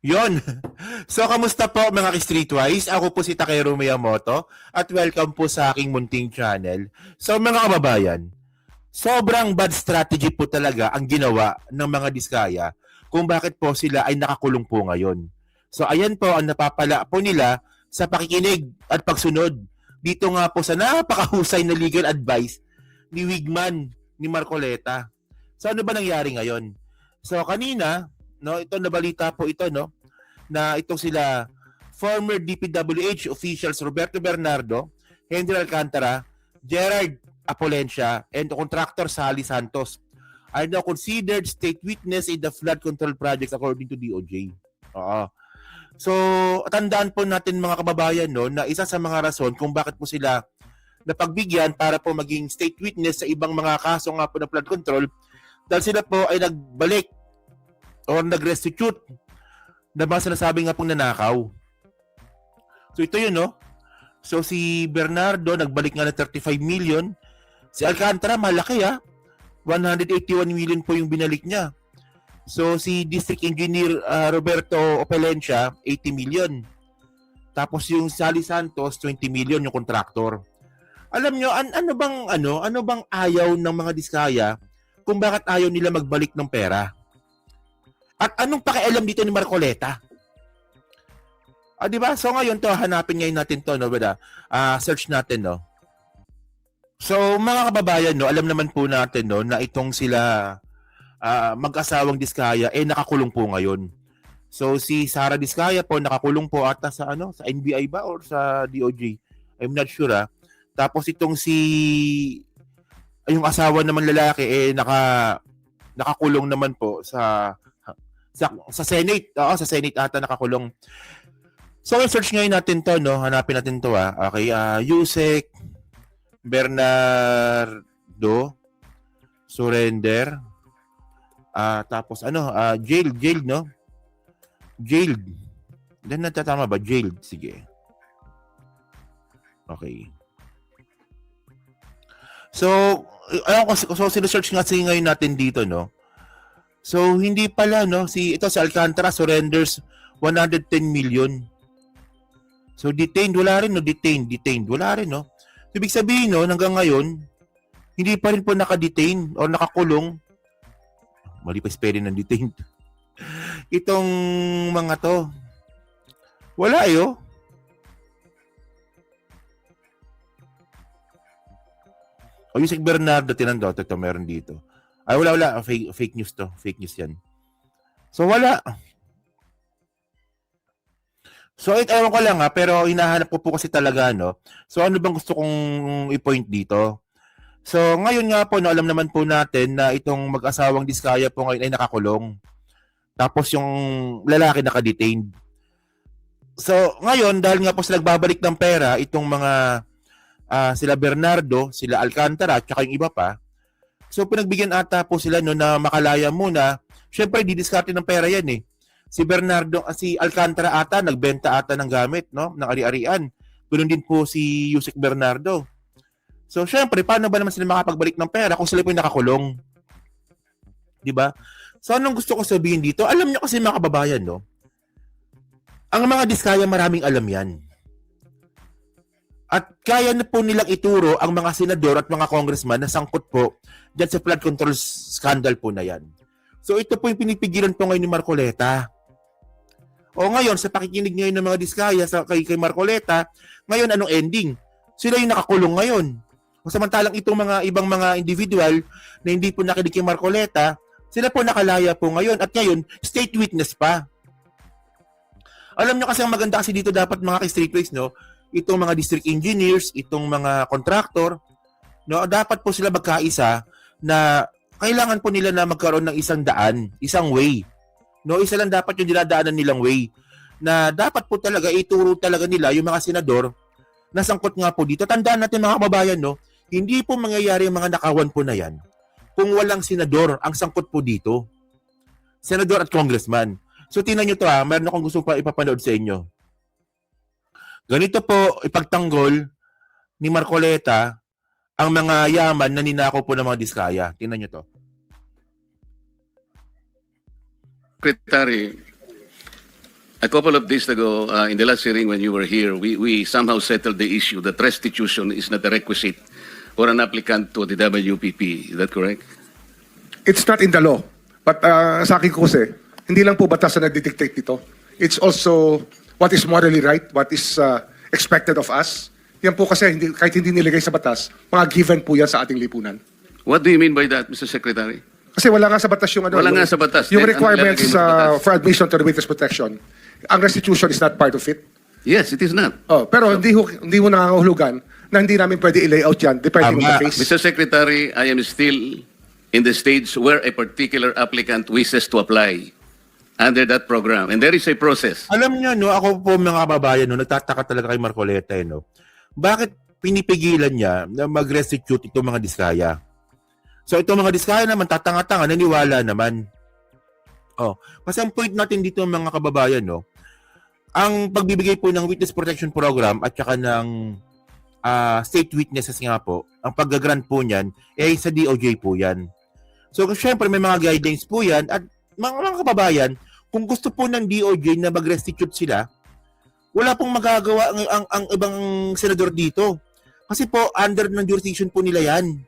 Yon. So, kamusta po mga ka-Streetwise? Ako po si Takeru Miyamoto at welcome po sa aking munting channel. So, mga kababayan, sobrang bad strategy po talaga ang ginawa ng mga Diskaya kung bakit po sila ay nakakulong po ngayon. So, ayan po ang napapala po nila sa pakikinig at pagsunod dito nga po sa napakahusay na legal advice ni Wigman ni Marcoleta. So, ano ba nangyari ngayon? So, kanina, no, ito nabalita po ito, no, na itong sila former DPWH officials Roberto Bernardo, Henry Alcantara, Gerard Apolencia, and contractor Sally Santos are now considered state witness in the flood control projects according to DOJ. Oo. So, tandaan po natin mga kababayan no, na isa sa mga rason kung bakit po sila napagbigyan para po maging state witness sa ibang mga kaso nga po ng flood control dahil sila po ay nagbalik or nag-restitute na mga sinasabi nga pong nanakaw. So ito yun, no? So si Bernardo, nagbalik nga ng 35 million. Si Alcantara, malaki 181 million po yung binalik niya. So si District Engineer Roberto Opelencia, 80 million. Tapos yung Sally Santos, 20 million yung contractor. Alam nyo, ano bang ayaw ng mga Diskaya kung bakit ayaw nila magbalik ng pera? At anong pakialam dito ni Marcoleta? Di ba? So ngayon to, hanapin ngayon natin to, no, bada? Search natin, no. So mga kababayan, no, alam naman po natin, no, na itong sila mag-asawang Diskaya nakakulong po ngayon. So si Sara Diskaya po nakakulong po ata sa sa NBI ba or sa DOJ? I'm not sure. Tapos itong yung asawa naman lalaki nakakulong naman po sa Senate. Sa Senate ata nakakulong. So, search ngayon natin to, no? Hanapin natin to, Okay, Yusek Bernardo surrender. Tapos jailed, no? Jailed. Then natatama ba? Jailed. Sige. Okay. So, sinesearch nga ngayon natin dito, no? So, hindi pala, no? Si Alcantara surrenders 110 million. So, detained. Wala rin, no? Detained. Wala rin, no? So, ibig sabihin, no? Hanggang ngayon, hindi pa rin po nakadetain o nakakulong. Mali pa spelling ng detained. Itong mga to. Wala, oh. O, yung si Bernardo, tinandaw. Ito, meron dito. Ay, wala. Fake news to. Fake news yan. So, wala. So, ewan ko lang pero hinahanap ko po kasi talaga, no? So, ano bang gusto kong i-point dito? So, ngayon nga po, no, alam naman po natin na itong mag-asawang Diskaya po ngayon ay nakakulong. Tapos yung lalaki naka-detained. So, ngayon, dahil nga po sila nagbabalik ng pera, itong mga sila Bernardo, sila Alcantara, at saka yung iba pa, so, pinagbigyan ata po sila no, na makalaya muna. Siyempre, didiskarte ng pera yan eh. Si Alcantara ata, nagbenta ata ng gamit, no? Ng ari-arian. Ganoon din po si Yusek Bernardo. So, siyempre, paano ba naman sila makapagbalik ng pera kung sila po yung nakakulong? Diba? So, anong gusto ko sabihin dito? Alam nyo kasi mga kababayan, no? Ang mga Diskaya maraming alam yan. At kaya na po nilang ituro ang mga senador at mga congressman na sangkot po dyan sa flood control scandal po na yan. So ito po yung pinipigilan po ngayon ni Marcoleta. O ngayon, sa pakikinig ngayon ng mga Diskaya kay Marcoleta, ngayon anong ending? Sila yung nakakulong ngayon. O samantalang itong mga ibang mga individual na hindi po nakinig kay Marcoleta, sila po nakalaya po ngayon at ngayon, state witness pa. Alam nyo kasi ang maganda kasi dito dapat mga ka-streetways, no? Itong mga district engineers, itong mga contractor, no, dapat po sila magkaisa na kailangan po nila na magkaroon ng isang daan, isang way. No, isa lang dapat yung dinadaanan nilang way na dapat po talaga ituro talaga nila yung mga senador na sangkot nga po dito. Tandaan natin mga kababayan, no, hindi po mangyayari yung mga nakawan po na yan kung walang senador ang sangkot po dito. Senador at congressman. So tingnan nyo to mayroon akong gusto pa ipapanood sa inyo. Ganito po ipagtanggol ni Marcoleta ang mga yaman na ninakaw po ng mga Diskaya. Tingnan nyo to. Secretary, A couple of days ago, in the last hearing when you were here, we somehow settled the issue that restitution is not a requisite for an applicant to the WPP. Is that correct? It's not in the law. But sa akin ko kasi, hindi lang po batas na nagdidictate dito. It's also what is morally right, what is expected of us. Yan po kasi, kahit hindi nilagay sa batas, mga given po yan sa ating lipunan. What do you mean by that, Mr. Secretary? Kasi wala nga sa batas yung ano. Wala nga sa batas. Yung Then, requirements ano ilalagay mo sa batas? for admission to the witness protection. Ang restitution is not part of it. Yes, it is not. Oh, pero hindi ho nangangahulugan na hindi namin pwede i-layout yan depending on the case. Mr. Secretary, I am still in the stage where a particular applicant wishes to apply under that program. And there is a process. Alam niyo, no, ako po mga kababayan, no, nagtataka talaga kay Marcoleta, no. Bakit pinipigilan niya na mag-restitute itong mga diskaya? So itong mga diskaya naman, tatanga-tanga, naniwala naman. Oh, kasi ang point natin dito mga kababayan, no, ang pagbibigay po ng Witness Protection Program at saka ng state witnesses nga po, ang pag-grant po niyan, sa DOJ po yan. So syempre may mga guidelines po yan at mga kababayan, kung gusto po ng DOJ na mag-restitute sila, wala pong magagawa ang ibang senador dito. Kasi po, under ng jurisdiction po nila yan.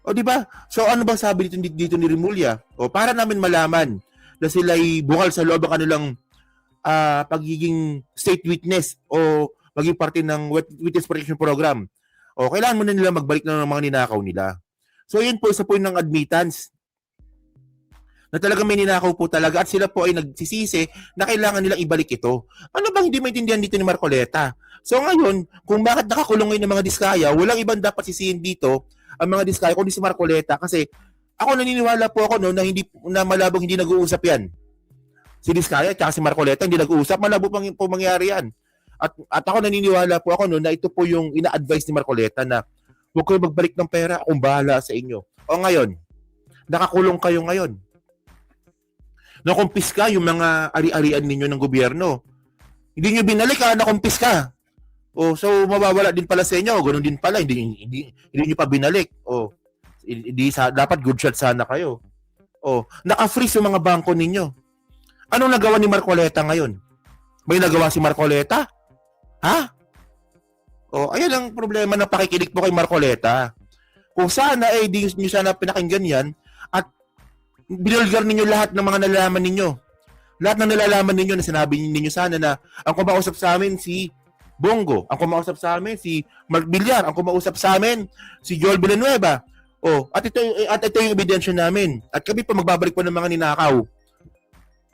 O di ba? So ano ba sabi dito ni Rimulya? O para namin malaman na sila'y bukal sa loob ang kanilang pagiging state witness o maging parte ng Witness Protection Program. O kailangan muna nila magbalik na ng mga ninakaw nila. So yun po sa point ng admittance na talagang may ninakaw po talaga at sila po ay nagsisisi na kailangan nilang ibalik ito. Ano bang hindi maintindihan dito ni Marcoleta? So ngayon, kung bakit nakakulong ngayon ng mga diskaya, walang ibang dapat sisihin dito ang mga diskaya kundi si Marcoleta kasi ako naniniwala po ako no, na hindi na malabong hindi nag-uusap yan. Si Diskaya at si Marcoleta hindi nag-uusap, malabo pang po mangyari yan. At ako naniniwala po ako no, na ito po yung ina-advise ni Marcoleta na huwag kayo magbalik ng pera, akong bahala sa inyo. O ngayon, nakakulong kayo ngayon. Nakumpiska yung mga ari-arian ninyo ng gobyerno. Hindi nyo binalik nakumpis ka. O, so mawawala din pala sa inyo. Ganun din pala, hindi nyo pa binalik. O, dapat good shot sana kayo. O, naka-freeze yung mga bangko ninyo. Anong nagawa ni Marcoleta ngayon? May nagawa si Marcoleta? Ha? O, ayan ang problema ng pakikinig po kay Marcoleta. Kung sana di nyo sana pinakinggan yan at binulgar ninyo lahat ng mga nalalaman ninyo. Lahat ng nalalaman ninyo na sinabi ninyo sana na ang kumausap sa amin si Bongo, ang kumausap sa amin si Mark Villar, ang kumausap sa amin si Joel Villanueva. Oh, at ito yung ebidensya namin. At kami pa magbabalik po ng mga ninakaw.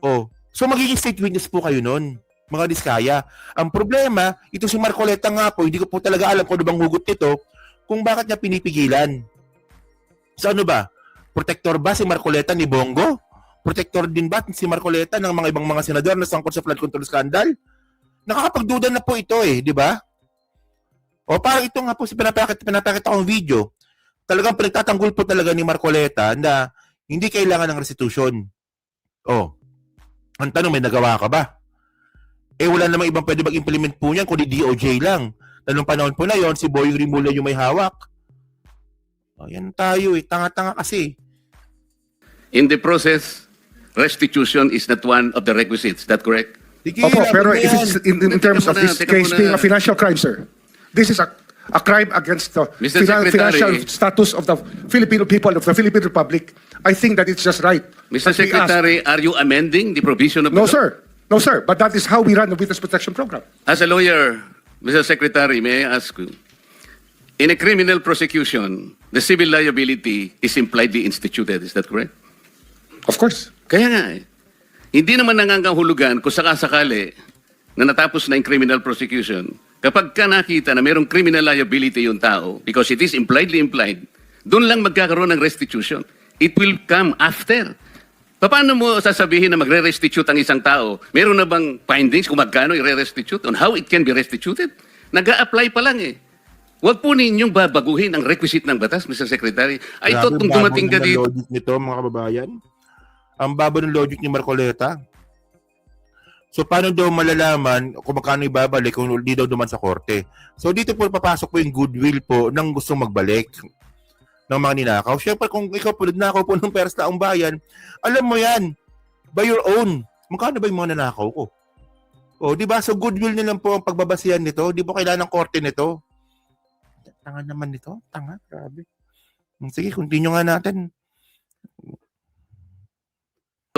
Oh, so magiging state witness po kayo noon, mga diskaya. Ang problema, ito si Marcoleta nga po, hindi ko po talaga alam kung ano bang hugot nito, kung bakit niya pinipigilan. So ano ba? Protector ba si Marcoleta ni Bongo? Protector din ba si Marcoleta ng mga ibang mga senador na sangkot sa flood control scandal? Nakakapagduda na po ito di ba? O parang ito nga po si pinapakita kong video. Talagang pinagtatanggol po talaga ni Marcoleta na hindi kailangan ng restitution. O, ang tanong, may nagawa ka ba? Wala namang ibang pwede mag-implement po niyan kundi DOJ lang. Tanong panahon po na yon si Boying Rimulya yung may hawak. O, yan tayo tanga-tanga kasi. In the process, restitution is not one of the requisites. Is that correct? Opo, pero if it's in terms of this case being a financial crime, sir, this is a crime against the Mr. Secretary, financial status of the Filipino people, of the Philippine Republic. I think that it's just right. Mr. that we ask- Secretary, are you amending the provision of the No, law? sir. No, sir. But that is how we run the Witness Protection Program. As a lawyer, Mr. Secretary, may I ask you, in a criminal prosecution, the civil liability is impliedly instituted. Is that correct? Of course. Kaya nga hindi naman nangangahulugan kung sakasakali na natapos na yung criminal prosecution. Kapag ka nakita na mayroong criminal liability yung tao, because it is impliedly implied, doon lang magkakaroon ng restitution. It will come after. Paano mo sasabihin na magre-restitute ang isang tao? Meron na bang findings kung magkano i-restitute on how it can be restituted? Nag-a-apply pa lang Huwag po ninyong babaguhin ang requisite ng batas, Mr. Secretary. I thought kung dumating ka dito... Logic nito, mga kababayan. Ang baba ng logic ni Marcoleta. So, paano daw malalaman kung magkano ibabalik kung hindi daw duman sa korte? So, dito po papasok po yung goodwill po ng gustong magbalik ng mga ninakaw. Siyempre, kung ikaw po nagnakaw po ng pera sa taong bayan, alam mo yan, by your own. Magkano ba yung mga nanakaw ko? O, di ba? So, goodwill nilang po ang pagbabasihan nito. Di po kailangan ng korte nito. Tanga naman nito. Tanga. Grabe. Sige, continue nga natin.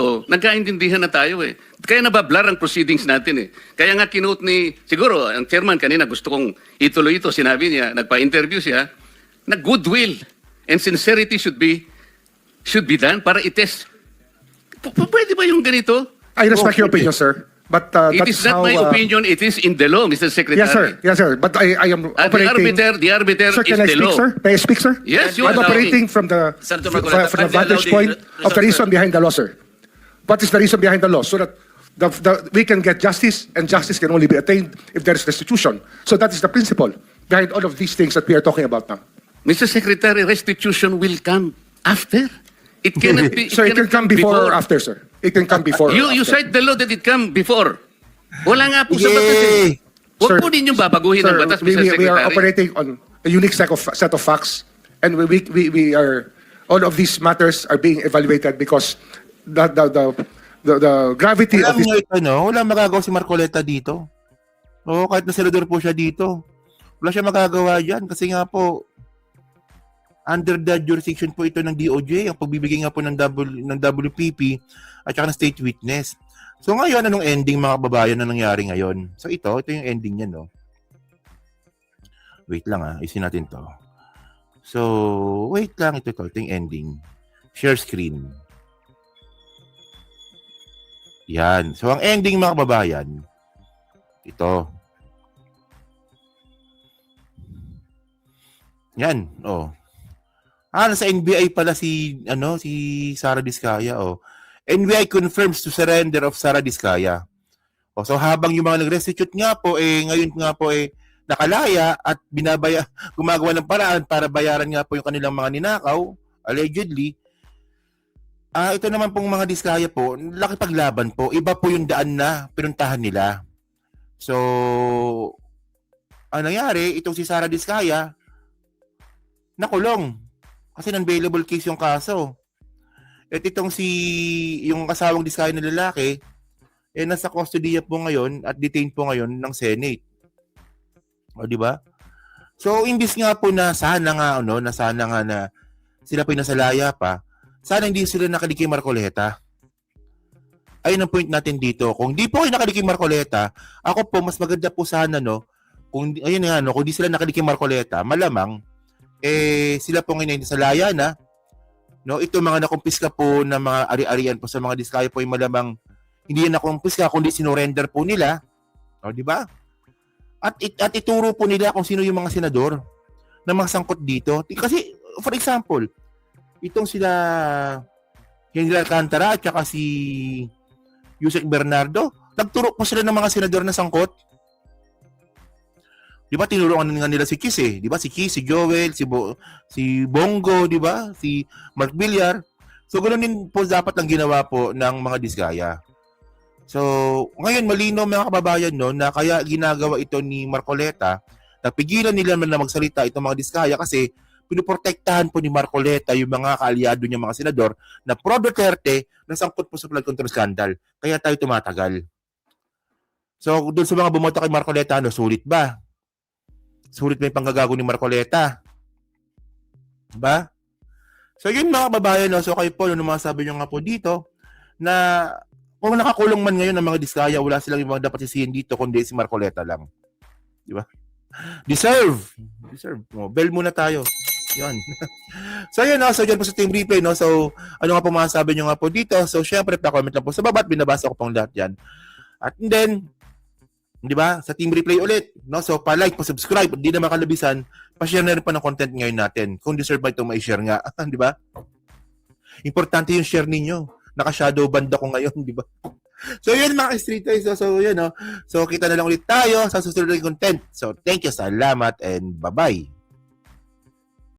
So, nagkaintindihan na tayo eh. Kaya nabablar ang proceedings natin eh. Kaya nga kinote ni, siguro, ang chairman kanina gusto kong ituloy ito. Sinabi niya, nagpa-interview siya, na goodwill and sincerity should be done para itest. Pwede ba yung ganito? I respect your pwede. opinion, sir. But It that's is not how, my opinion, it is in the law, Mr. Secretary. Yes, sir. Yes, sir. But I am At operating. the arbiter Sir, is can I the speak, law. sir? May I speak, sir? Yes, you I'm are operating from the Senator from Marcoleta, from the kindly allow vantage the point of the resource, reason behind the law, sir. What is the reason behind the law? So that we can get justice, and justice can only be attained if there is restitution. So that is the principle behind all of these things that we are talking about now. Mr. Secretary, restitution will come after. It cannot be. So it can come before or after, sir. It can come before. or You after. cite the law that it come before. Wala nga po sa batas eh. Yay! Huwag Sir, po ninyong babaguhin ang batas, we, Mr. we are Secretary. operating on a unique set of facts, and we are all of these matters are being evaluated because the gravity of Alam this. niyo ito, no? Wala magagawa si Marcoleta dito. Oo, kahit na senador po siya dito. Wala siya magagawa dyan kasi nga po, under the jurisdiction po ito ng DOJ, ang pagbibigay nga po ng WPP at saka ng state witness. So ngayon, anong ending mga kababayan na nangyari ngayon? So ito yung ending niya, no? Wait lang isin natin to. So, wait lang, ito yung ending. Share screen. Yan. So ang ending mga kababayan, ito. Yan, oh. Nasa NBI pala si Sara Diskaya, oh. NBI confirms to surrender of Sara Diskaya. O, so habang yung mga nag-restitute nga po, ngayon nga po, nakalaya at gumagawa ng paraan para bayaran nga po yung kanilang mga ninakaw, allegedly, ito naman pong mga Diskaya po, laki paglaban po. Iba po yung daan na pinuntahan nila. So, ang nangyari, itong si Sara Diskaya, nakulong. Kasi non-bailable case yung kaso. At itong yung kasawang Diskaya na lalaki, nasa custody po ngayon at detained po ngayon ng Senate. O, di ba? So, imbis nga po na sana nga na sila pinasalaya pa, sana hindi sila nakalik kay Marcoleta. Ayun ang point natin dito. Kung di po kayo nakalik kay Marcoleta, ako po, mas maganda po sana, kung di sila nakalik kay Marcoleta, malamang, sila po ngayon sa laya na, ito mga nakumpiska po na mga ari-arian po sa mga Diskaya po, yung malamang, hindi yan nakumpiska, kundi sinurrender po nila. O, di ba? At ituro po nila kung sino yung mga senador na masangkot dito. Kasi, for example, itong sila Henry Alcantara at saka si Yusek Bernardo, nagturo po sila ng mga senador na sangkot. Di ba tinuruan nga nila si Kiss Di ba si Kiss, si Joel, si Bongo, di ba? Si Mark Villar. So ganoon din po dapat ang ginawa po ng mga Diskaya. So ngayon malino mga kababayan na kaya ginagawa ito ni Marcoleta, napigilan nila na magsalita itong mga Diskaya kasi pinuprotektahan po ni Marcoleta yung mga kaalyado niya mga senador na pro Duterte na sangkot po sa flood control scandal. Kaya tayo tumatagal. So doon sa mga bumoto kay Marcoleta, sulit ba? Sulit ba yung panggagago ni Marcoleta? Diba? So yun mga kababayan, so kayo po, masasabi nyo nga po dito na kung nakakulong man ngayon ang mga Diskaya, wala silang yung mga dapat sisihin dito kundi si Marcoleta lang. Diba? Deserve. Bell muna tayo. Yun. So yun, so dyan po sa team replay, so ano nga po masasabi nyo nga po dito? So syempre, pa-comment lang po sa baba at binabasa ko pong lahat yan. At then, di ba? Sa team replay ulit, so pa-like, pa-subscribe, hindi na makalabisan, pa-share na rin pa ng content ngayon natin. Kung deserve ba itong ma-share nga, di ba? Importante yung share ninyo. Naka-shadow band ako ngayon, di ba? So yun mga street guys, so yun, so kita na lang ulit tayo sa susunod na content. So thank you, salamat, and bye-bye.